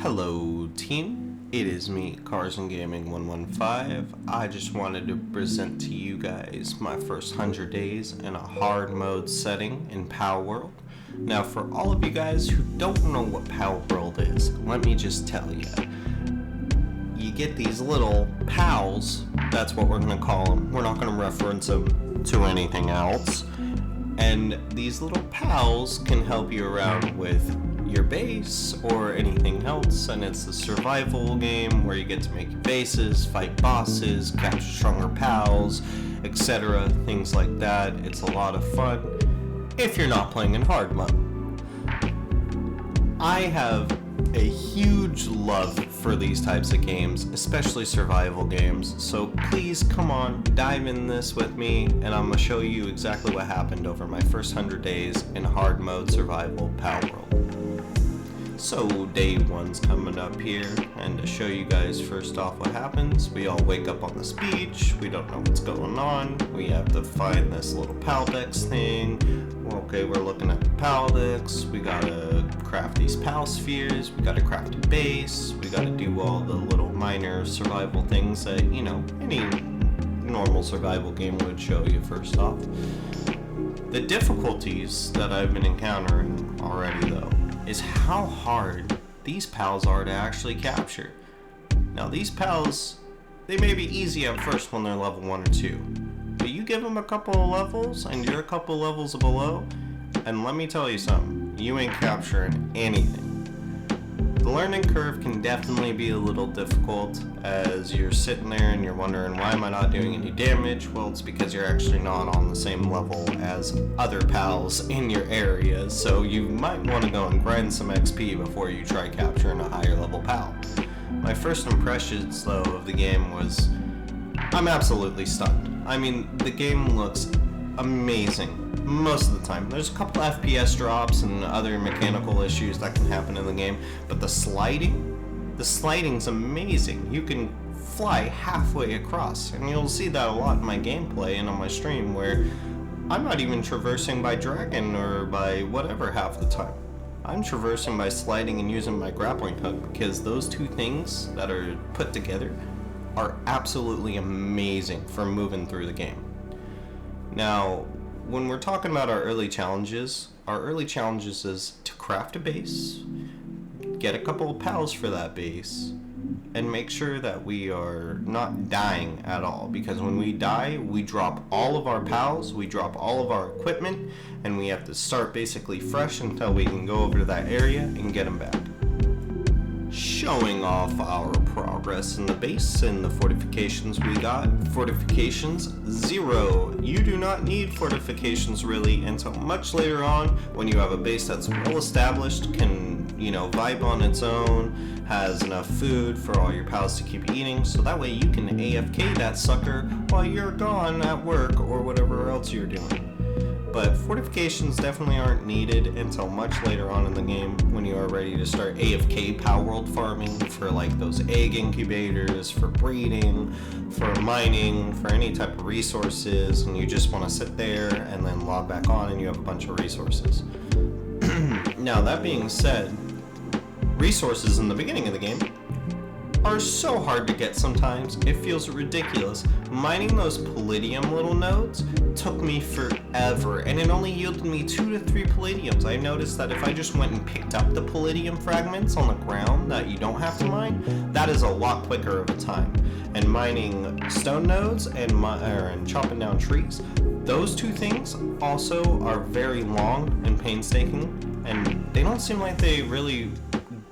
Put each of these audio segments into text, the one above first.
Hello team, it is me, Cars and Gaming 115. I just wanted to present to you guys my first 100 days in a hard mode setting in Palworld. Now for all of you guys who don't know what Palworld is, let me just tell you. You get these little pals, that's what we're going to call them. We're not going to reference them to anything else. And these little pals can help you around with your base or anything else, and it's a survival game where you get to make your bases, fight bosses, capture stronger pals, etc. Things like that. It's a lot of fun if you're not playing in hard mode. I have a huge love for these types of games, especially survival games, so please come on, dive in this with me, and I'm going to show you exactly what happened over my first 100 days in hard mode survival Palworld. So day one's coming up here, and to show you guys first off what happens, we all wake up on this beach, we don't know what's going on, we have to find this little Paldex thing. Okay, we're looking at the Paldex, we gotta craft these Pal spheres, we gotta craft a base, we gotta do all the little minor survival things that, you know, any normal survival game would show you first off. The difficulties that I've been encountering already though, is how hard these pals are to actually capture. Now these pals, they may be easy at first when they're level 1 or 2, but you give them a couple of levels and you're a couple levels below, and let me tell you something, you ain't capturing anything. The learning curve can definitely be a little difficult as you're sitting there and you're wondering, why am I not doing any damage? Well, it's because you're actually not on the same level as other pals in your area, so you might want to go and grind some XP before you try capturing a higher level pal. My first impressions though of the game was, I'm absolutely stunned. I mean, the game looks amazing most of the time. There's a couple FPS drops and other mechanical issues that can happen in the game, but the sliding's amazing. You can fly halfway across, and you'll see that a lot in my gameplay and on my stream where I'm not even traversing by dragon or by whatever half the time. I'm traversing by sliding and using my grappling hook, because those two things that are put together are absolutely amazing for moving through the game. Now, when we're talking about our early challenges is to craft a base, get a couple of pals for that base, and make sure that we are not dying at all, because when we die, we drop all of our pals, we drop all of our equipment, and we have to start basically fresh until we can go over to that area and get them back. Showing off our progress in the base and the fortifications we got. Fortifications 0. You do not need fortifications really until much later on when you have a base that's well established, can, you know, vibe on its own, has enough food for all your pals to keep eating, so that way you can AFK that sucker while you're gone at work or whatever else you're doing. But fortifications definitely aren't needed until much later on in the game when you are ready to start AFK Palworld farming for like those egg incubators, for breeding, for mining, for any type of resources, and you just want to sit there and then log back on and you have a bunch of resources. Now that being said, resources in the beginning of the game are so hard to get sometimes, it feels ridiculous. Mining those palladium little nodes took me forever, and it only yielded me 2 to 3 palladiums. I noticed that if I just went and picked up the palladium fragments on the ground that you don't have to mine, that is a lot quicker of a time. And mining stone nodes and chopping down trees, those two things also are very long and painstaking, and they don't seem like they really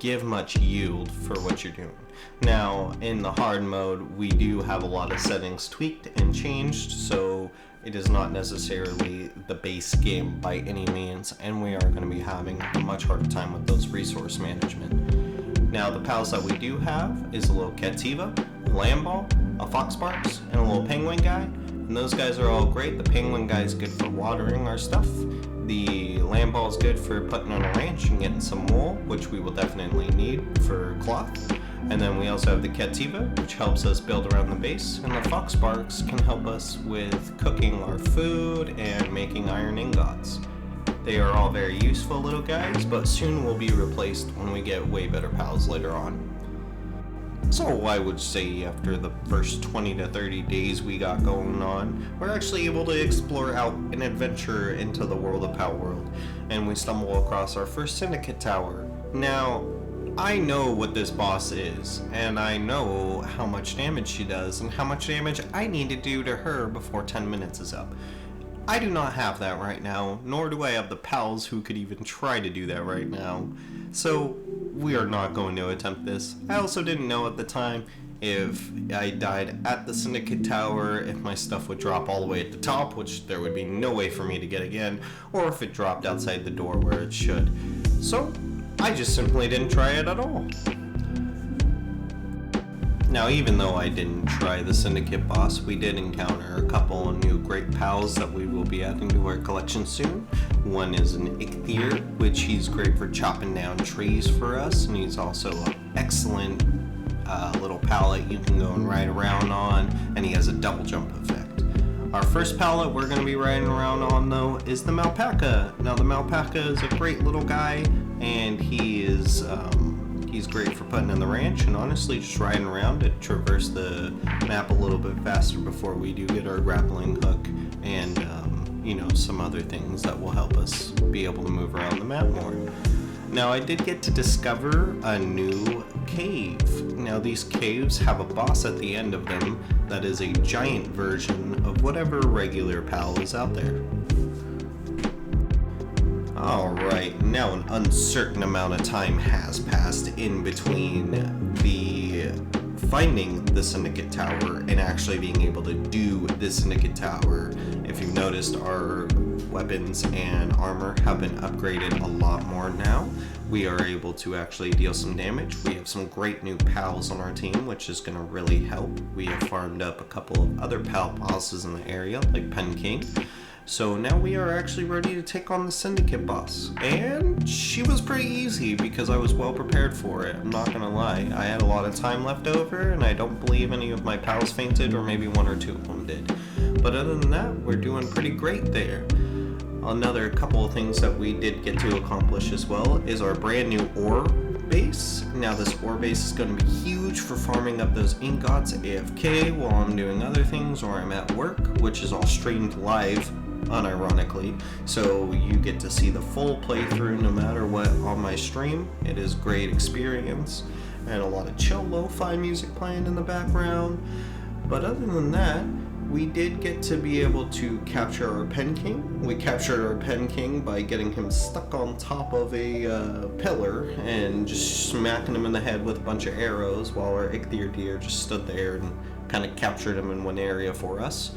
give much yield for what you're doing. Now, in the hard mode, we do have a lot of settings tweaked and changed, so it is not necessarily the base game by any means, and we are going to be having a much harder time with those resource management. Now, the pals that we do have is a little Cativa, a Lamball, a Foxbarks, and a little Penguin guy, and those guys are all great. The Penguin guy is good for watering our stuff. The Lamball is good for putting on a ranch and getting some wool, which we will definitely need for cloth. And then we also have the Cativa, which helps us build around the base, and the Foxbarks can help us with cooking our food and making iron ingots. They are all very useful little guys, but soon will be replaced when we get way better pals later on. So I would say after the first 20 to 30 days we got going on, we're actually able to explore out an adventure into the world of Palworld, and we stumble across our first Syndicate Tower. Now, I know what this boss is, and I know how much damage she does, and how much damage I need to do to her before 10 minutes is up. I do not have that right now, nor do I have the pals who could even try to do that right now. So, we are not going to attempt this. I also didn't know at the time if I died at the Syndicate Tower, if my stuff would drop all the way at the top, which there would be no way for me to get again, or if it dropped outside the door where it should. So, I just simply didn't try it at all. Now, even though I didn't try the Syndicate boss, we did encounter a couple of new great pals that we will be adding to our collection soon. One is an Ichthyr, which he's great for chopping down trees for us, and he's also an excellent little pallet you can go and ride around on, and he has a double jump effect. Our first pallet we're going to be riding around on, though, is the Malpaca. Now, the Malpaca is a great little guy, and he's great for putting in the ranch and honestly just riding around to traverse the map a little bit faster before we do get our grappling hook and some other things that will help us be able to move around the map more. Now, I did get to discover a new cave. Now, these caves have a boss at the end of them that is a giant version of whatever regular pal is out there. Alright, now an uncertain amount of time has passed in between the finding the Syndicate Tower and actually being able to do the Syndicate Tower. If you've noticed, our weapons and armor have been upgraded a lot more now. We are able to actually deal some damage. We have some great new pals on our team, which is going to really help. We have farmed up a couple of other pal bosses in the area, like Pen King. So now we are actually ready to take on the Syndicate boss. And she was pretty easy because I was well prepared for it, I'm not gonna lie. I had a lot of time left over and I don't believe any of my pals fainted, or maybe one or two of them did. But other than that, we're doing pretty great there. Another couple of things that we did get to accomplish as well is our brand new ore base. Now this ore base is going to be huge for farming up those ingots AFK while I'm doing other things or I'm at work, which is all streamed live, unironically, so you get to see the full playthrough no matter what on my stream. It is great experience and a lot of chill lo-fi music playing in the background. But other than that, we did get to be able to capture our Pen King. We captured our Pen King by getting him stuck on top of a pillar and just smacking him in the head with a bunch of arrows while our Ichthyr just stood there and kind of captured him in one area for us.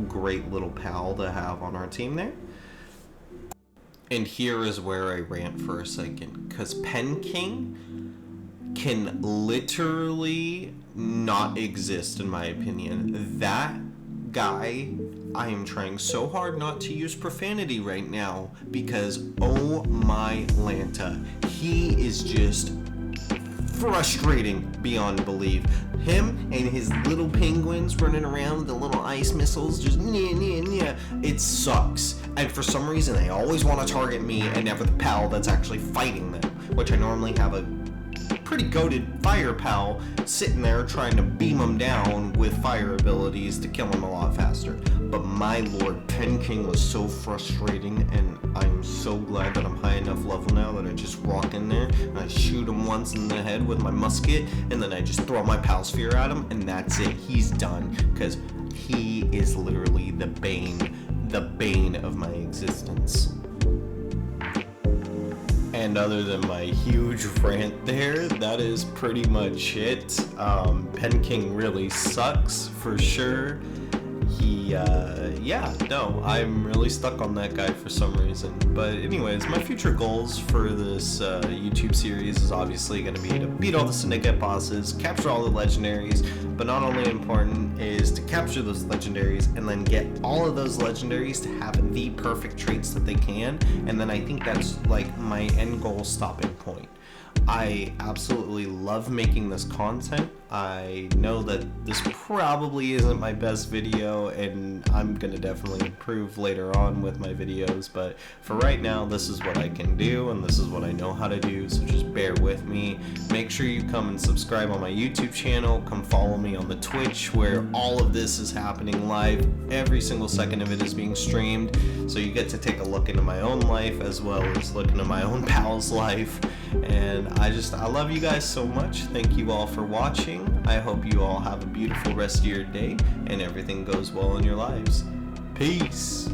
Great little pal to have on our team there. And here is where I rant for a second, because Pen King can literally not exist in my opinion. That guy, I am trying so hard not to use profanity right now because oh my Lanta, he is just frustrating beyond belief. Him and his little penguins running around with the little ice missiles, just it sucks. And for some reason they always want to target me and never the pal that's actually fighting them, which I normally have a pretty goated fire pal sitting there trying to beam him down with fire abilities to kill him a lot faster. But my lord, Pen King was so frustrating, and I'm so glad that I'm high enough level now that I just walk in there and I shoot him once in the head with my musket, and then I just throw my pal sphere at him, and that's it. He's done, because he is literally the bane of my existence. And other than my huge rant there, that is pretty much it. Pen King really sucks, for sure. I'm really stuck on that guy for some reason. But anyways, my future goals for this YouTube series is obviously going to be to beat all the Syndicate bosses, capture all the legendaries, but not only important is to capture those legendaries and then get all of those legendaries to have the perfect traits that they can, and then I think that's like my end goal stopping point. I absolutely love making this content. I know that this probably isn't my best video, and I'm gonna definitely improve later on with my videos, but for right now, this is what I can do, and this is what I know how to do, so just bear with me. Make sure you come and subscribe on my YouTube channel, come follow me on the Twitch, where all of this is happening live. Every single second of it is being streamed, so you get to take a look into my own life, as well as look into my own pal's life. And I love you guys so much. Thank you all for watching. I hope you all have a beautiful rest of your day and everything goes well in your lives. Peace.